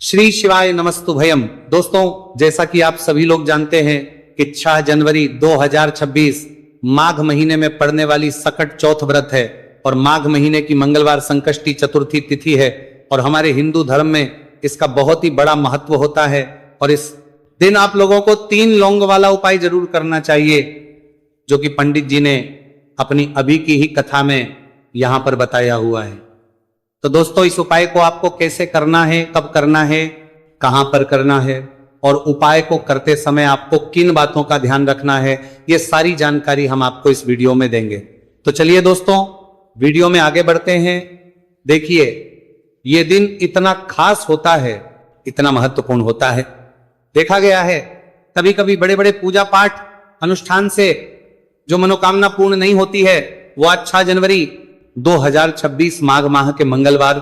श्री शिवाय नमस्तुभयम। दोस्तों, जैसा कि आप सभी लोग जानते हैं कि 6 जनवरी 2026 माघ महीने में पड़ने वाली सकट चौथ व्रत है और माघ महीने की मंगलवार संकष्टी चतुर्थी तिथि है और हमारे हिंदू धर्म में इसका बहुत ही बड़ा महत्व होता है। और इस दिन आप लोगों को 3 लौंग वाला उपाय जरूर करना चाहिए, जो कि पंडित जी ने अपनी अभी की ही कथा में यहां पर बताया हुआ है। तो दोस्तों, इस उपाय को आपको कैसे करना है, कब करना है, कहां पर करना है और उपाय को करते समय आपको किन बातों का ध्यान रखना है, ये सारी जानकारी हम आपको इस वीडियो में देंगे। तो चलिए दोस्तों, वीडियो में आगे बढ़ते हैं। देखिए, ये दिन इतना खास होता है, इतना महत्वपूर्ण होता है। देखा गया है कभी कभी बड़े बड़े पूजा पाठ अनुष्ठान से जो मनोकामना पूर्ण नहीं होती है, वो आज 6 जनवरी 2026 माघ माह के मंगलवार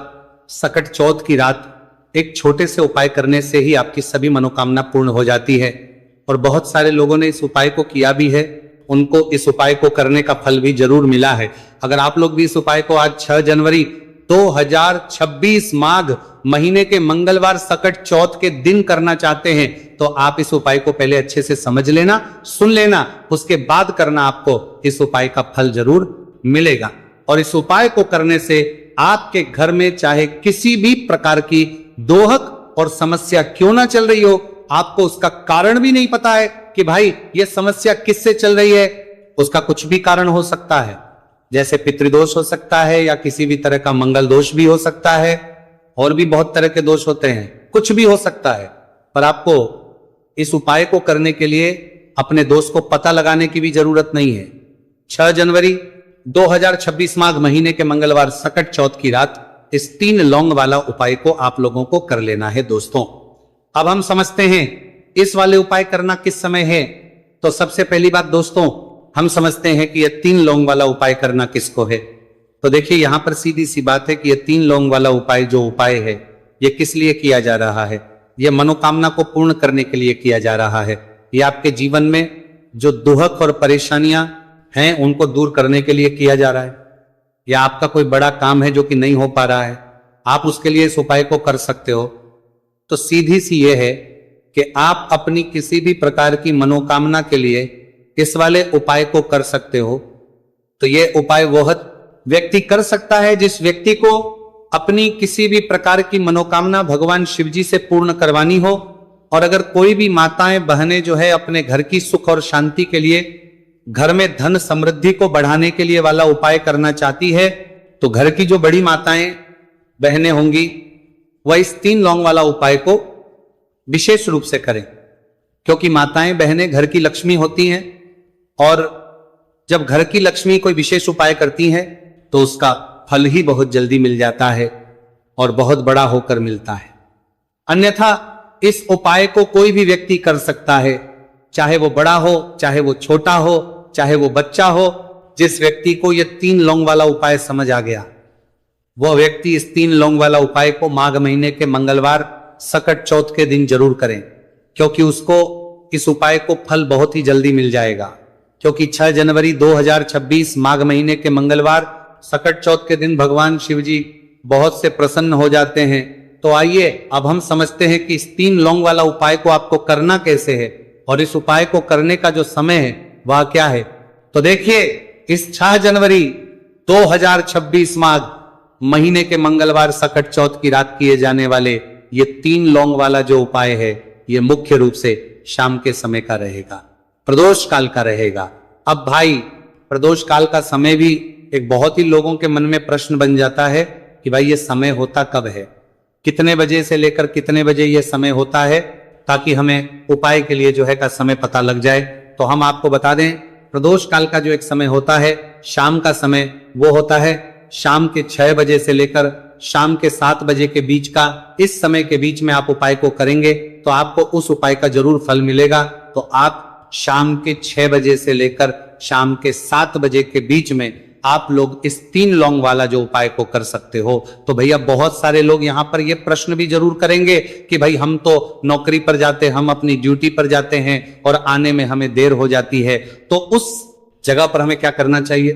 सकट चौथ की रात एक छोटे से उपाय करने से ही आपकी सभी मनोकामना पूर्ण हो जाती है। और बहुत सारे लोगों ने इस उपाय को किया भी है, उनको इस उपाय को करने का फल भी जरूर मिला है। अगर आप लोग भी इस उपाय को आज 6 जनवरी 2026 माघ महीने के मंगलवार सकट चौथ के दिन करना चाहते हैं, तो आप इस उपाय को पहले अच्छे से समझ लेना, सुन लेना, उसके बाद करना, आपको इस उपाय का फल जरूर मिलेगा। और इस उपाय को करने से आपके घर में चाहे किसी भी प्रकार की दोहक और समस्या क्यों ना चल रही हो, आपको उसका कारण भी नहीं पता है कि भाई ये समस्या किससे चल रही है, उसका कुछ भी कारण हो सकता है। जैसे पितृदोष हो सकता है या किसी भी तरह का मंगल दोष भी हो सकता है, और भी बहुत तरह के दोष होते हैं, कुछ भी हो सकता है। पर आपको इस उपाय को करने के लिए अपने दोष को पता लगाने की भी जरूरत नहीं है। 6 जनवरी 2026 माघ महीने के मंगलवार सकट चौथ की रात इस 3 लौंग वाला उपाय को आप लोगों को कर लेना है। दोस्तों, अब हम समझते हैं इस वाले उपाय करना किस समय है। तो सबसे पहली बात दोस्तों, हम समझते हैं कि यह 3 लौंग वाला उपाय करना किसको है। तो देखिए, यहां पर सीधी सी बात है कि यह 3 लौंग वाला उपाय जो उपाय है, यह किस लिए किया जा रहा है। यह मनोकामना को पूर्ण करने के लिए किया जा रहा है। यह आपके जीवन में जो दुहक और परेशानियां हैं, उनको दूर करने के लिए किया जा रहा है। या आपका कोई बड़ा काम है जो कि नहीं हो पा रहा है, आप उसके लिए इस उपाय को कर सकते हो। तो सीधी सी यह है कि आप अपनी किसी भी प्रकार की मनोकामना के लिए इस वाले उपाय को कर सकते हो। तो यह उपाय वह व्यक्ति कर सकता है जिस व्यक्ति को अपनी किसी भी प्रकार की मनोकामना भगवान शिव जी से पूर्ण करवानी हो। और अगर कोई भी माताएं बहनें जो है अपने घर की सुख और शांति के लिए, घर में धन समृद्धि को बढ़ाने के लिए वाला उपाय करना चाहती है, तो घर की जो बड़ी माताएं बहनें होंगी वह इस 3 लौंग वाला उपाय को विशेष रूप से करें, क्योंकि माताएं बहनें घर की लक्ष्मी होती हैं। और जब घर की लक्ष्मी कोई विशेष उपाय करती हैं तो उसका फल ही बहुत जल्दी मिल जाता है और बहुत बड़ा होकर मिलता है। अन्यथा इस उपाय को कोई भी व्यक्ति कर सकता है, चाहे वो बड़ा हो, चाहे वो छोटा हो, चाहे वो बच्चा हो। जिस व्यक्ति को ये 3 लौंग वाला उपाय समझ आ गया, वह व्यक्ति इस 3 लौंग वाला उपाय को माघ महीने के मंगलवार सकट चौथ के दिन जरूर करें, क्योंकि उसको इस उपाय को फल बहुत ही जल्दी मिल जाएगा। क्योंकि 6 जनवरी 2026 माघ महीने के मंगलवार सकट चौथ के दिन भगवान शिव जी बहुत से प्रसन्न हो जाते हैं। तो आइए अब हम समझते हैं कि इस 3 लौंग वाला उपाय को आपको करना कैसे है और इस उपाय को करने का जो समय है वह क्या है। तो देखिए, इस 6 जनवरी 2026 माघ महीने के मंगलवार सकट चौथ की रात किए जाने वाले ये 3 लौंग वाला जो उपाय है, ये मुख्य रूप से शाम के समय का रहेगा, प्रदोष काल का रहेगा। अब भाई, प्रदोष काल का समय भी एक बहुत ही लोगों के मन में प्रश्न बन जाता है कि भाई ये समय होता कब है, कितने बजे से लेकर कितने बजे ये समय होता है, ताकि हमें उपाय के लिए जो है का समय पता लग जाए। तो हम आपको बता दें, प्रदोष काल का जो एक समय होता है, शाम का समय, वो होता है शाम के 6 बजे से लेकर शाम के 7 बजे के बीच का। इस समय के बीच में आप उपाय को करेंगे तो आपको उस उपाय का जरूर फल मिलेगा। तो आप शाम के 6 बजे से लेकर शाम के 7 बजे के बीच में आप लोग इस 3 लौंग वाला जो उपाय को कर सकते हो। तो भैया, बहुत सारे लोग यहां पर ये प्रश्न भी जरूर करेंगे कि भाई हम तो नौकरी पर जाते, हम अपनी ड्यूटी पर जाते हैं और आने में हमें देर हो जाती है, तो उस जगह पर हमें क्या करना चाहिए।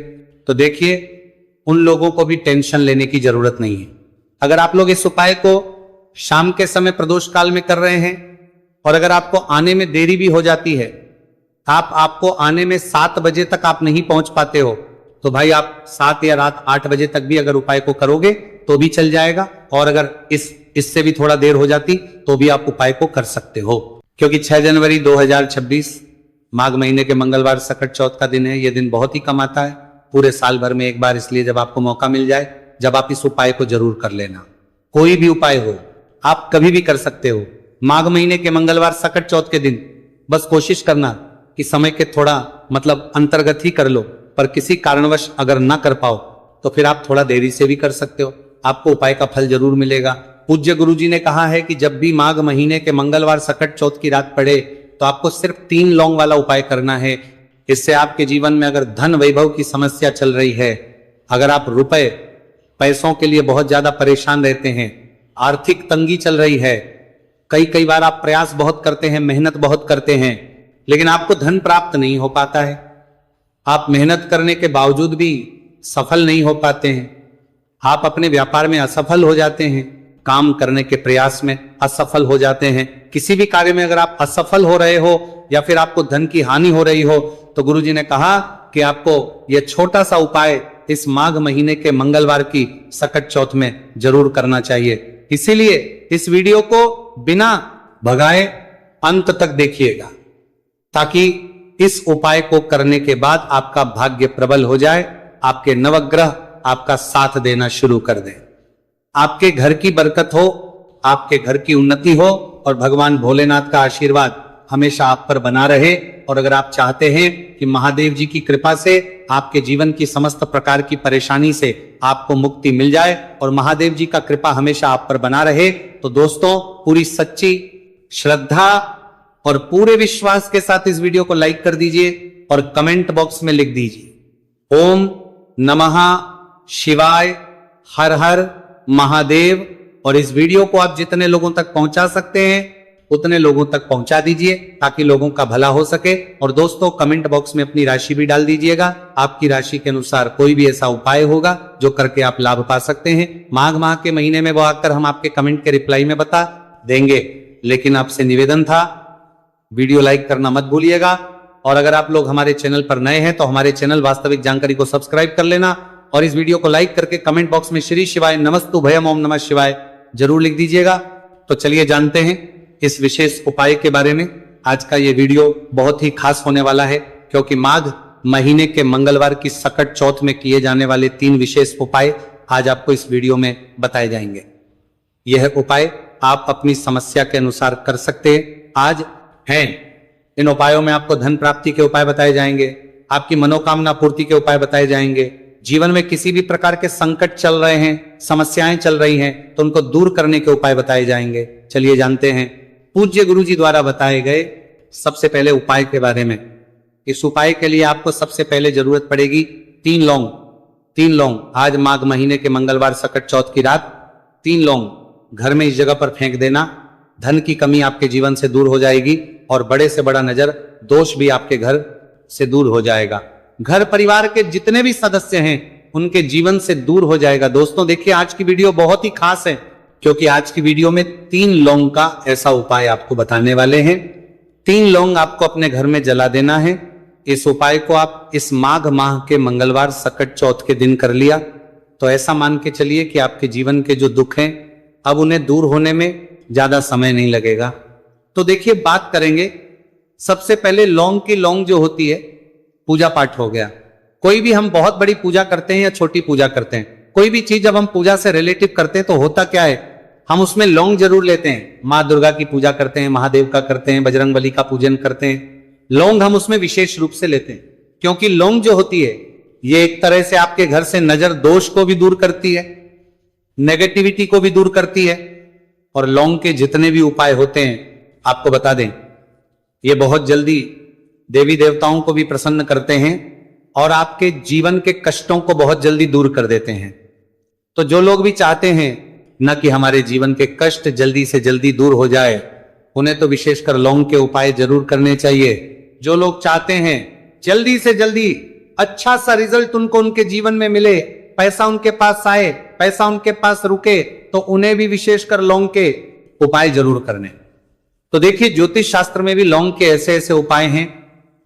तो देखिए, उन लोगों को भी टेंशन लेने की जरूरत नहीं है। अगर आप लोग इस उपाय को शाम के समय प्रदोष काल में कर रहे हैं, और अगर आपको आने में देरी भी हो जाती है, आपको आने में 7 बजे तक आप नहीं पहुंच पाते हो, तो भाई आप 7 या रात 8 बजे तक भी अगर उपाय को करोगे तो भी चल जाएगा। और अगर इससे भी थोड़ा देर हो जाती तो भी आप उपाय को कर सकते हो, क्योंकि 6 जनवरी 2026 माघ महीने के मंगलवार सकट चौथ का दिन है। यह दिन बहुत ही कम आता है पूरे साल भर में एक बार, इसलिए जब आपको मौका मिल जाए, जब आप इस उपाय को जरूर कर लेना। कोई भी उपाय हो, आप कभी भी कर सकते हो। माघ महीने के मंगलवार सकट चौथ के दिन बस कोशिश करना कि समय के थोड़ा अंतर्गत ही कर लो, पर किसी कारणवश अगर ना कर पाओ तो फिर आप थोड़ा देरी से भी कर सकते हो, आपको उपाय का फल जरूर मिलेगा। पूज्य गुरुजी ने कहा है कि जब भी माघ महीने के मंगलवार सकट चौथ की रात पड़े तो आपको सिर्फ 3 लौंग वाला उपाय करना है। इससे आपके जीवन में अगर धन वैभव की समस्या चल रही है, अगर आप रुपए पैसों के लिए बहुत ज्यादा परेशान रहते हैं, आर्थिक तंगी चल रही है, कई बार आप प्रयास बहुत करते हैं, मेहनत बहुत करते हैं, लेकिन आपको धन प्राप्त नहीं हो पाता है, आप मेहनत करने के बावजूद भी सफल नहीं हो पाते हैं, आप अपने व्यापार में असफल हो जाते हैं, काम करने के प्रयास में असफल हो जाते हैं, किसी भी कार्य में अगर आप असफल हो रहे हो या फिर आपको धन की हानि हो रही हो, तो गुरुजी ने कहा कि आपको यह छोटा सा उपाय इस माघ महीने के मंगलवार की सकट चौथ में जरूर करना चाहिए। इसीलिए इस वीडियो को बिना भगाए अंत तक देखिएगा, ताकि इस उपाय को करने के बाद आपका भाग्य प्रबल हो जाए, आपके नवग्रह आपका साथ देना शुरू कर दें, आपके घर की बरकत हो, आपके घर की उन्नति हो, और भगवान भोलेनाथ का आशीर्वाद हमेशा आप पर बना रहे। और अगर आप चाहते हैं कि महादेव जी की कृपा से आपके जीवन की समस्त प्रकार की परेशानी से आपको मुक्ति मिल जाए और महादेव जी का कृपा हमेशा आप पर बना रहे, तो दोस्तों पूरी सच्ची श्रद्धा और पूरे विश्वास के साथ इस वीडियो को लाइक कर दीजिए और कमेंट बॉक्स में लिख दीजिए ओम नमः शिवाय, हर हर महादेव। और इस वीडियो को आप जितने लोगों तक पहुंचा सकते हैं उतने लोगों तक पहुंचा दीजिए, ताकि लोगों का भला हो सके। और दोस्तों कमेंट बॉक्स में अपनी राशि भी डाल दीजिएगा, आपकी राशि के अनुसार कोई भी ऐसा उपाय होगा जो करके आप लाभ पा सकते हैं। माघ माह के महीने में वो आकर हम आपके कमेंट के रिप्लाई में बता देंगे, लेकिन आपसे निवेदन था वीडियो लाइक करना मत भूलिएगा। और अगर आप लोग हमारे चैनल पर नए हैं तो हमारे चैनल वास्तविक जानकारी को सब्सक्राइब कर लेना, और इस वीडियो को लाइक करके कमेंट बॉक्स में श्री शिवाय नमस्तु भयम ओम नमः शिवाय जरूर लिख दीजिएगा। तो चलिए जानते हैं इस विशेष उपाय के बारे में। आज का ये वीडियो बहुत ही खास होने वाला है, क्योंकि माघ महीने के मंगलवार की सकट चौथ में किए जाने वाले 3 विशेष उपाय आज आपको इस वीडियो में बताए जाएंगे। यह उपाय आप अपनी समस्या के अनुसार कर सकते हैं आज हैं। इन उपायों में आपको धन प्राप्ति के उपाय बताए जाएंगे, आपकी मनोकामना पूर्ति के उपाय बताए जाएंगे, जीवन में किसी भी प्रकार के संकट चल रहे हैं, समस्याएं चल रही हैं, तो उनको दूर करने के उपाय बताए जाएंगे। चलिए जानते हैं पूज्य गुरुजी द्वारा बताए गए सबसे पहले उपाय के बारे में। इस उपाय के लिए आपको सबसे पहले जरूरत पड़ेगी 3 लौंग। 3 लौंग आज माघ महीने के मंगलवार सकट चौथ की रात 3 लौंग घर में इस जगह पर फेंक देना। धन की कमी आपके जीवन से दूर हो जाएगी और बड़े से बड़ा नजर दोष भी आपके घर से दूर हो जाएगा। घर परिवार के जितने भी सदस्य हैं उनके जीवन से दूर हो जाएगा। दोस्तों देखिए आज की वीडियो बहुत ही खास है, क्योंकि आज की वीडियो में 3 लौंग का ऐसा उपाय आपको बताने वाले हैं। 3 लौंग आपको अपने घर में जला देना है। इस उपाय को आप इस माघ माह के मंगलवार सकट चौथ के दिन कर लिया तो ऐसा मान के चलिए कि आपके जीवन के जो दुख हैं अब उन्हें दूर होने में ज्यादा समय नहीं लगेगा। तो देखिए बात करेंगे सबसे पहले लौंग की। लौंग जो होती है पूजा पाठ हो गया, कोई भी हम बहुत बड़ी पूजा करते हैं या छोटी पूजा करते हैं, कोई भी चीज जब हम पूजा से रिलेटिव करते हैं तो होता क्या है, हम उसमें लौंग जरूर लेते हैं। माँ दुर्गा की पूजा करते हैं, महादेव का करते हैं, बजरंगबली का पूजन करते हैं, लौंग हम उसमें विशेष रूप से लेते हैं, क्योंकि लौंग जो होती है ये एक तरह से आपके घर से नजर दोष को भी दूर करती है, नेगेटिविटी को भी दूर करती है। और लौंग के जितने भी उपाय होते हैं आपको बता दें ये बहुत जल्दी देवी देवताओं को भी प्रसन्न करते हैं और आपके जीवन के कष्टों को बहुत जल्दी दूर कर देते हैं। तो जो लोग भी चाहते हैं न कि हमारे जीवन के कष्ट जल्दी से जल्दी दूर हो जाए, उन्हें तो विशेषकर लौंग के उपाय जरूर करने चाहिए। जो लोग चाहते हैं जल्दी से जल्दी अच्छा सा रिजल्ट उनको उनके जीवन में मिले, पैसा उनके पास आए, पैसा उनके पास रुके, तो उन्हें भी विशेषकर लौंग के उपाय जरूर करने। तो देखिए, ज्योतिष शास्त्र में भी लौंग के ऐसे ऐसे उपाय हैं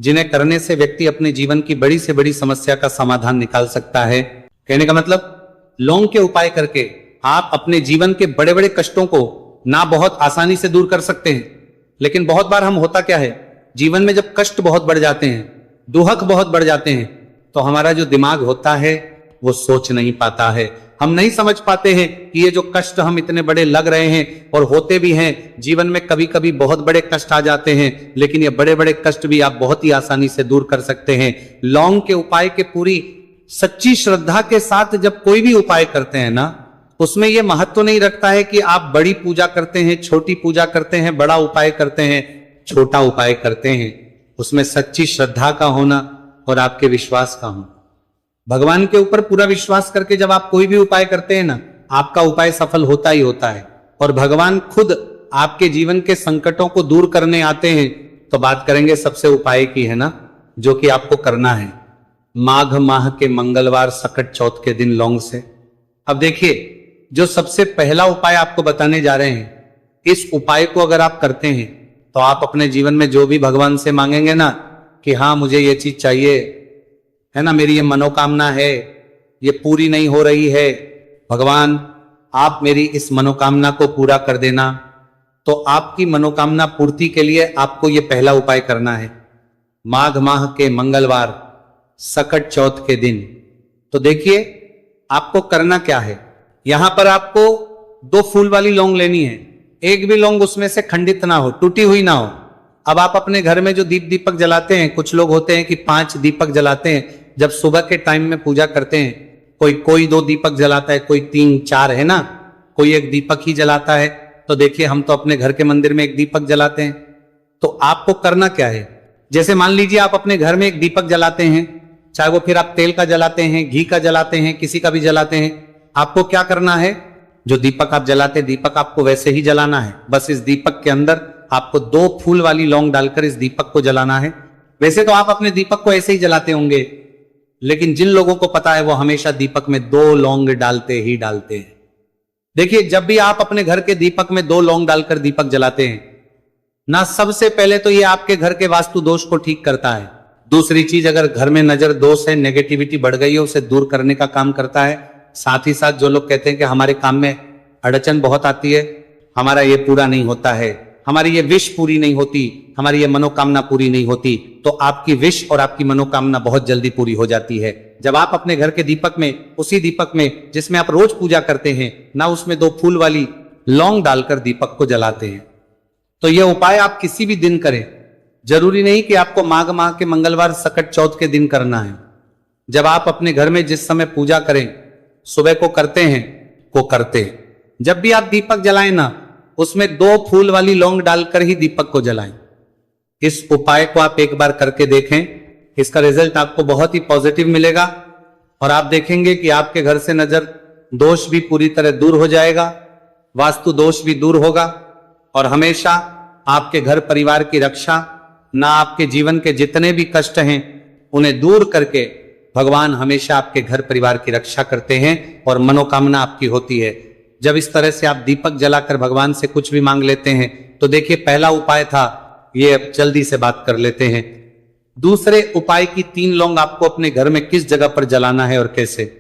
जिन्हें करने से व्यक्ति अपने जीवन की बड़ी से बड़ी समस्या का समाधान निकाल सकता है। कहने का मतलब, लौंग के उपाय करके आप अपने जीवन के बड़े बड़े कष्टों को ना बहुत आसानी से दूर कर सकते हैं। लेकिन बहुत बार हम होता क्या है, जीवन में जब कष्ट बहुत बढ़ जाते हैं, दुहक बहुत बढ़ जाते हैं, तो हमारा जो दिमाग होता है वो सोच नहीं पाता है। हम नहीं समझ पाते हैं कि ये जो कष्ट हम इतने बड़े लग रहे हैं और होते भी हैं, जीवन में कभी कभी बहुत बड़े कष्ट आ जाते हैं, लेकिन ये बड़े बड़े कष्ट भी आप बहुत ही आसानी से दूर कर सकते हैं। लौंग के उपाय के पूरी सच्ची श्रद्धा के साथ जब कोई भी उपाय करते हैं ना, उसमें यह महत्व नहीं रखता है कि आप बड़ी पूजा करते हैं, छोटी पूजा करते हैं, बड़ा उपाय करते हैं, छोटा उपाय करते हैं। उसमें सच्ची श्रद्धा का होना और आपके विश्वास का होना। भगवान के ऊपर पूरा विश्वास करके जब आप कोई भी उपाय करते हैं ना, आपका उपाय सफल होता ही होता है। और भगवान खुद आपके जीवन के संकटों को दूर करने आते हैं। तो बात करेंगे सबसे उपाय की, है ना, जो कि आपको करना है माघ माह के मंगलवार सकट चौथ के दिन लौंग से। अब देखिए, जो सबसे पहला उपाय आपको बताने जा रहे हैं, इस उपाय को अगर आप करते हैं तो आप अपने जीवन में जो भी भगवान से मांगेंगे ना कि हाँ मुझे ये चीज चाहिए, है ना, मेरी ये मनोकामना है, ये पूरी नहीं हो रही है, भगवान आप मेरी इस मनोकामना को पूरा कर देना। तो आपकी मनोकामना पूर्ति के लिए आपको ये पहला उपाय करना है माघ माह के मंगलवार सकट चौथ के दिन। तो देखिए, आपको करना क्या है, यहां पर आपको 2 फूल वाली लौंग लेनी है। एक भी लौंग उसमें से खंडित ना हो, टूटी हुई ना हो। अब आप अपने घर में जो दीपक जलाते हैं, कुछ लोग होते हैं कि 5 दीपक जलाते हैं जब सुबह के टाइम में पूजा करते हैं। कोई 2 दीपक जलाता है, कोई 3 4, है ना, कोई 1 दीपक ही जलाता है। तो देखिए, हम तो अपने घर के मंदिर में 1 दीपक जलाते हैं। तो आपको करना क्या है, जैसे मान लीजिए आप अपने घर में 1 दीपक जलाते हैं, चाहे वो फिर आप तेल का जलाते हैं, घी का जलाते हैं, किसी का भी जलाते हैं। आपको क्या करना है, जो दीपक आप जलाते हैं, दीपक आपको वैसे ही जलाना है। बस इस दीपक के अंदर आपको 2 फूल वाली लौंग डालकर इस दीपक को जलाना है। वैसे तो आप अपने दीपक को ऐसे ही जलाते होंगे, लेकिन जिन लोगों को पता है वो हमेशा दीपक में 2 लौंग डालते ही डालते हैं। देखिए, जब भी आप अपने घर के दीपक में 2 लौंग डालकर दीपक जलाते हैं ना, सबसे पहले तो ये आपके घर के वास्तु दोष को ठीक करता है। दूसरी चीज, अगर घर में नजर दोष है, नेगेटिविटी बढ़ गई है, उसे दूर करने का काम करता है। साथ ही साथ जो लोग कहते हैं कि हमारे काम में अड़चन बहुत आती है, हमारा ये पूरा नहीं होता है, हमारी ये विश पूरी नहीं होती, हमारी ये मनोकामना पूरी नहीं होती, तो आपकी विश और आपकी मनोकामना बहुत जल्दी पूरी हो जाती है जब आप अपने घर के दीपक में, उसी दीपक में जिसमें आप रोज पूजा करते हैं ना, उसमें 2 फूल वाली लौंग डालकर दीपक को जलाते हैं। तो यह उपाय आप किसी भी दिन करें, जरूरी नहीं कि आपको माघ माह के मंगलवार सकट चौथ के दिन करना है। जब आप अपने घर में जिस समय पूजा करें, सुबह को करते हैं, को करते हैं, जब भी आप दीपक जलाएं ना, उसमें 2 फूल वाली लौंग डालकर ही दीपक को जलाएं। इस उपाय को आप एक बार करके देखें, इसका रिजल्ट आपको बहुत ही पॉजिटिव मिलेगा और आप देखेंगे कि आपके घर से नजर दोष भी पूरी तरह दूर हो जाएगा, वास्तु दोष भी दूर होगा और हमेशा आपके घर परिवार की रक्षा, ना आपके जीवन के जितने भी कष्ट हैं उन्हें दूर करके भगवान हमेशा आपके घर परिवार की रक्षा करते हैं और मनोकामना आपकी होती है। जब इस तरह से आप दीपक जलाकर भगवान से कुछ भी मांग लेते हैं, तो देखिए, पहला उपाय था ये, अब जल्दी से बात कर लेते हैं। दूसरे उपाय की 3 लौंग आपको अपने घर में किस जगह पर जलाना है और कैसे।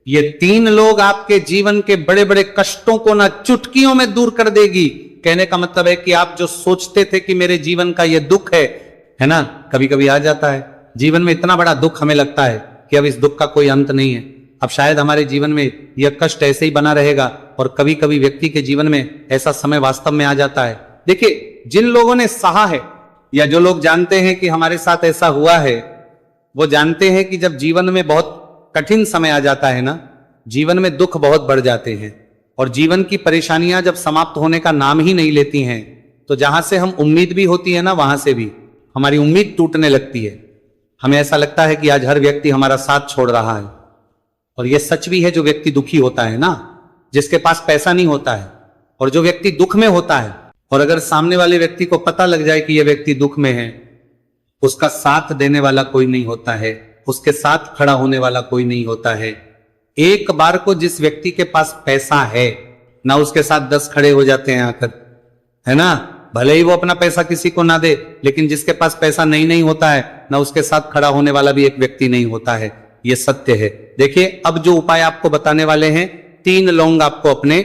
ये 3 लोग आपके जीवन के बड़े बड़े कष्टों को ना चुटकियों में दूर कर देगी। कहने का मतलब है कि आप जो सोचते थे कि मेरे जीवन का ये दुख है ना, कभी कभी आ जाता है जीवन में इतना बड़ा दुख, हमें लगता है कि अब इस दुख का कोई अंत नहीं है, अब शायद हमारे जीवन में यह कष्ट ऐसे ही बना रहेगा। और कभी कभी व्यक्ति के जीवन में ऐसा समय वास्तव में आ जाता है। देखिए, जिन लोगों ने सहा है या जो लोग जानते हैं कि हमारे साथ ऐसा हुआ है, वो जानते हैं कि जब जीवन में बहुत कठिन समय आ जाता है ना, जीवन में दुख बहुत बढ़ जाते हैं और जीवन की परेशानियां जब समाप्त होने का नाम ही नहीं लेती हैं, तो जहां से हम उम्मीद भी होती है ना, वहां से भी हमारी उम्मीद टूटने लगती है। हमें ऐसा लगता है कि आज हर व्यक्ति हमारा साथ छोड़ रहा है। और यह सच भी है, जो व्यक्ति दुखी होता है ना, जिसके पास पैसा नहीं होता है और जो व्यक्ति दुख में होता है, और अगर सामने वाले व्यक्ति को पता लग जाए कि यह व्यक्ति दुख में है, उसका साथ देने वाला कोई नहीं होता है, उसके साथ खड़ा होने वाला कोई नहीं होता है। एक बार को जिस व्यक्ति के पास पैसा है ना, उसके साथ 10 खड़े हो जाते हैं आकर, है ना। भले ही वो अपना पैसा किसी को ना दे, लेकिन जिसके पास पैसा नहीं होता है ना, उसके साथ खड़ा होने वाला भी एक व्यक्ति नहीं होता है। ये सत्य है। देखिए, अब जो उपाय आपको बताने वाले हैं, 3 लौंग आपको अपने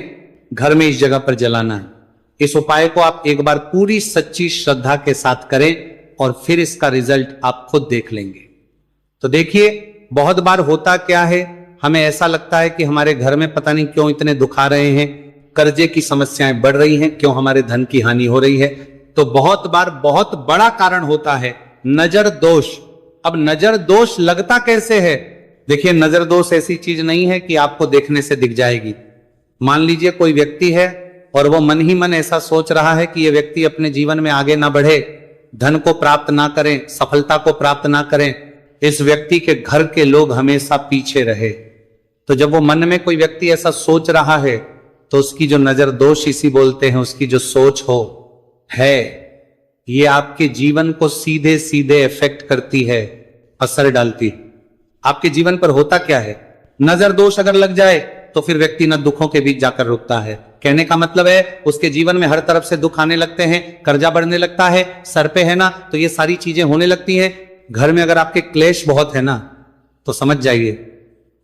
घर में इस जगह पर जलाना है। इस उपाय को आप एक बार पूरी सच्ची श्रद्धा के साथ करें और फिर इसका रिजल्ट आप खुद देख लेंगे। तो देखिए, बहुत बार होता क्या है, हमें ऐसा लगता है कि हमारे घर में पता नहीं क्यों इतने दुख आ रहे हैं, कर्जे की समस्याएं बढ़ रही हैं, क्यों हमारे धन की हानि हो रही है। तो बहुत बार बहुत बड़ा कारण होता है नजर दोष। अब नजर दोष लगता कैसे है? देखिए, नजर दोष ऐसी चीज नहीं है कि आपको देखने से दिख जाएगी। मान लीजिए कोई व्यक्ति है और वो मन ही मन ऐसा सोच रहा है कि ये व्यक्ति अपने जीवन में आगे ना बढ़े, धन को प्राप्त ना करें, सफलता को प्राप्त ना करें, इस व्यक्ति के घर के लोग हमेशा पीछे रहे। तो जब वो मन में कोई व्यक्ति ऐसा सोच रहा है, तो उसकी जो नजर दोष इसी बोलते हैं, उसकी जो सोच हो है, ये आपके जीवन को सीधे सीधे इफेक्ट करती है, असर डालती है। आपके जीवन पर होता क्या है, नजर दोष अगर लग जाए तो फिर व्यक्ति न दुखों के बीच जाकर रुकता है। कहने का मतलब है, उसके जीवन में हर तरफ से दुख आने लगते हैं, कर्जा बढ़ने लगता है, सर पे है ना, तो ये सारी चीजें होने लगती हैं। घर में अगर आपके क्लेश बहुत है ना, तो समझ जाइए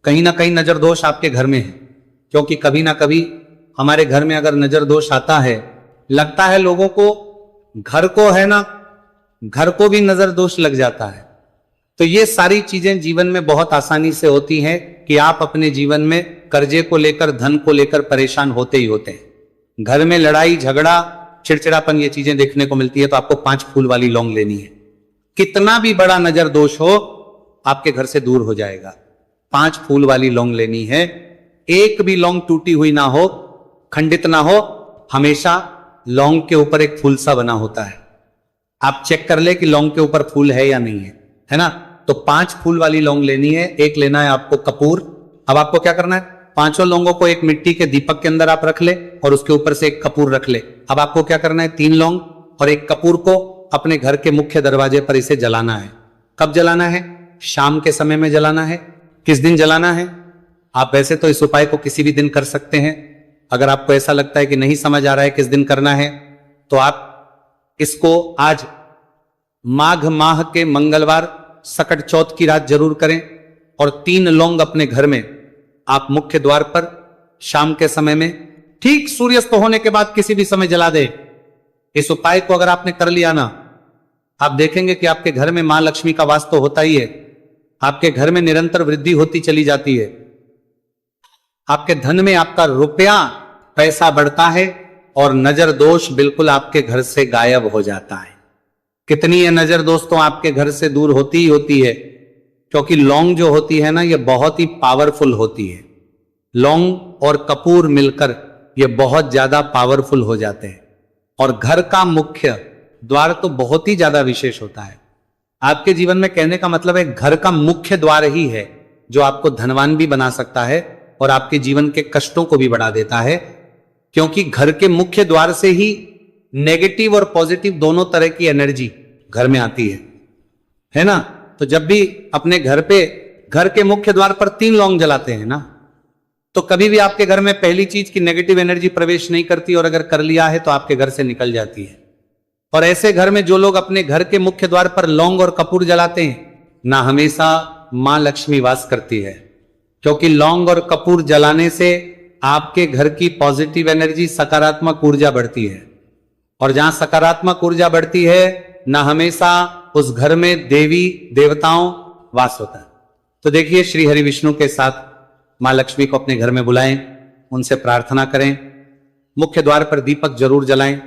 कहीं ना कहीं नजर दोष आपके घर में है। क्योंकि कभी ना कभी हमारे घर में अगर नजर दोष आता है, लगता है लोगों को, घर को है ना, घर को भी नजर दोष लग जाता है। तो ये सारी चीजें जीवन में बहुत आसानी से होती हैं कि आप अपने जीवन में कर्जे को लेकर, धन को लेकर परेशान होते ही होते हैं। घर में लड़ाई झगड़ा, चिड़चिड़ापन, ये चीजें देखने को मिलती है। तो आपको 5 फूल वाली लौंग लेनी है। कितना भी बड़ा नजर दोष हो, आपके घर से दूर हो जाएगा। 5 फूल वाली लौंग लेनी है। एक भी लौंग टूटी हुई ना हो, खंडित ना हो, हमेशा लौंग के ऊपर एक फूल सा बना होता है। आप चेक कर ले कि लौंग के ऊपर फूल है या नहीं है ना। तो 5 फूल वाली लौंग लेनी है। एक लेना है आपको कपूर। अब आपको क्या करना है, 5 लौंगों को एक मिट्टी के दीपक के अंदर आप रख ले और उसके ऊपर से एक कपूर रख ले। अब आपको क्या करना है, 3 लौंग और एक कपूर को अपने घर के मुख्य दरवाजे पर इसे जलाना है। कब जलाना है? शाम के समय में जलाना है। किस दिन जलाना है? आप वैसे तो इस उपाय को किसी भी दिन कर सकते हैं। अगर आपको ऐसा लगता है कि नहीं समझ आ रहा है किस दिन करना है, तो आप इसको आज माघ माह के मंगलवार सकट चौथ की रात जरूर करें। और 3 लौंग अपने घर में आप मुख्य द्वार पर शाम के समय में, ठीक सूर्यास्त होने के बाद किसी भी समय जला दे। इस उपाय को अगर आपने कर लिया ना, आप देखेंगे कि आपके घर में मां लक्ष्मी का वास तो होता ही है। आपके घर में निरंतर वृद्धि होती चली जाती है। आपके धन में आपका रुपया पैसा बढ़ता है और नजर दोष बिल्कुल आपके घर से गायब हो जाता है। कितनी ये नजर दोस्तों आपके घर से दूर होती ही होती है। क्योंकि लौंग जो होती है ना, ये बहुत ही पावरफुल होती है। लौंग और कपूर मिलकर ये बहुत ज्यादा पावरफुल हो जाते हैं। और घर का मुख्य द्वार तो बहुत ही ज्यादा विशेष होता है आपके जीवन में। कहने का मतलब है, घर का मुख्य द्वार ही है जो आपको धनवान भी बना सकता है और आपके जीवन के कष्टों को भी बढ़ा देता है। क्योंकि घर के मुख्य द्वार से ही नेगेटिव और पॉजिटिव दोनों तरह की एनर्जी घर में आती है ना। तो जब भी अपने घर पे, घर के मुख्य द्वार पर 3 लौंग जलाते हैं ना, तो कभी भी आपके घर में पहली चीज की नेगेटिव एनर्जी प्रवेश नहीं करती, और अगर कर लिया है तो आपके घर से निकल जाती है। और ऐसे घर में जो लोग अपने घर के मुख्य द्वार पर लौंग और कपूर जलाते हैं ना, हमेशा मां लक्ष्मी वास करती है। क्योंकि लौंग और कपूर जलाने से आपके घर की पॉजिटिव एनर्जी, सकारात्मक ऊर्जा बढ़ती है। और जहां सकारात्मक ऊर्जा बढ़ती है ना, हमेशा उस घर में देवी देवताओं वास होता है। तो देखिए, श्री हरि विष्णु के साथ मां लक्ष्मी को अपने घर में बुलाएं, उनसे प्रार्थना करें, मुख्य द्वार पर दीपक जरूर जलाएं।